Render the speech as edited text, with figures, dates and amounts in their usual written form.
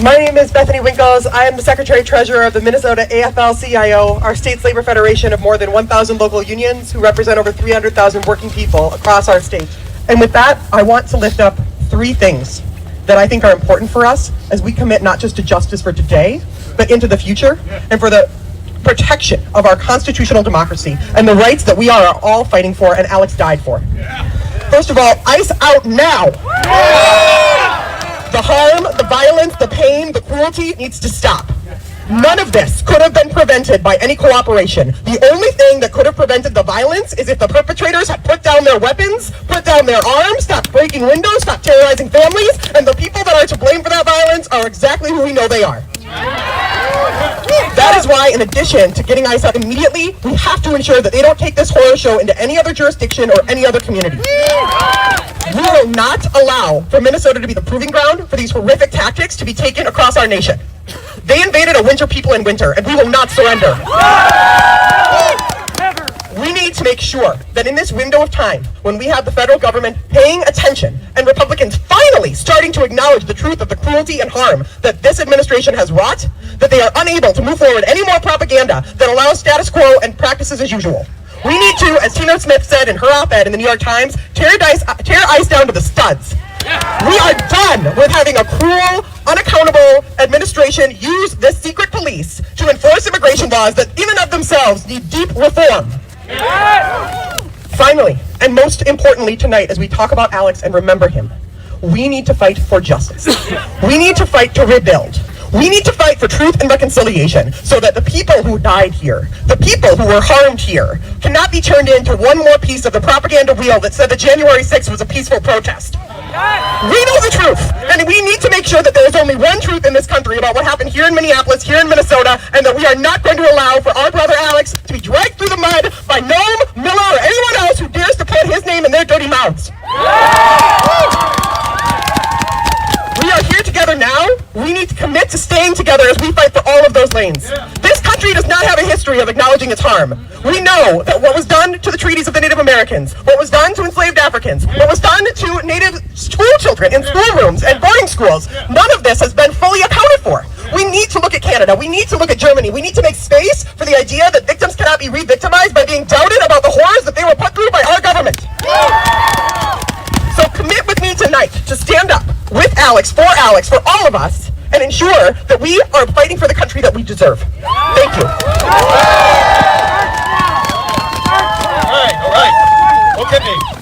My name is Bethany Winkels. I am the Secretary-Treasurer of the Minnesota AFL-CIO, our state's labor federation of more than 1,000 local unions who represent over 300,000 working people across our state. And with that, I want to lift up three things that I think are important for us as we commit not just to justice for today, but into the future, and for the protection of our constitutional democracy and the rights that we are all fighting for and Alex died for. First of all, ICE out now! The harm, the violence, the pain, the cruelty needs to stop. None of this could have been prevented by any cooperation. The only thing that could have prevented the violence is if the perpetrators had put down their weapons, put down their arms, stopped breaking windows, stopped terrorizing families, and the people that are to blame for that violence are exactly who we know they are. That is why, in addition to getting ICE out immediately, we have to ensure that they don't take this horror show into any other jurisdiction or any other community. We will not allow for Minnesota to be the proving ground for these horrific tactics to be taken across our nation. They invaded a winter people in winter, and we will not surrender. We need to make sure that in this window of time, when we have the federal government paying attention and Republicans finally starting to acknowledge the truth of the cruelty and harm that this administration has wrought, that they are unable to move forward any more propaganda that allows status quo and practices as usual. We need to, as Tina Smith said in her op-ed in the New York Times, tear ICE down to the studs. We are done with having a cruel, unaccountable administration use this secret police to enforce immigration laws that in and of themselves need deep reform. Finally, and most importantly tonight, as we talk about Alex and remember him, we need to fight for justice. We need to fight to rebuild. We need to fight for truth and reconciliation so that the people who died here, the people who were harmed here, cannot be turned into one more piece of the propaganda wheel that said that January 6th was a peaceful protest. We know the truth, and we need to make sure that there is only one truth in this country about what happened here in Minneapolis, here in Minnesota, and that we are not going to allow for our brother Alex to be dragged through the mud by Noam, Miller, or anyone else who dares to put his name in their dirty mouths. We are here together now. We need to commit to staying together as we fight for all of those lanes. This country does not have a history of acknowledging its harm. We know that what was done to the treaties of the Native Americans, what was done to enslaved Africans, what was done to Native school children in schoolrooms and boarding schools, none of this has been fully accounted for. We need to look at Canada. We need to look at Germany. We need to make space for the idea that victims cannot be re-victimized by being doubted about the horrors that they were put through by our government. So commit with me tonight to stand up with Alex, for all of us, and ensure that we are fighting for the country that we deserve. Thank you. All right. Okay.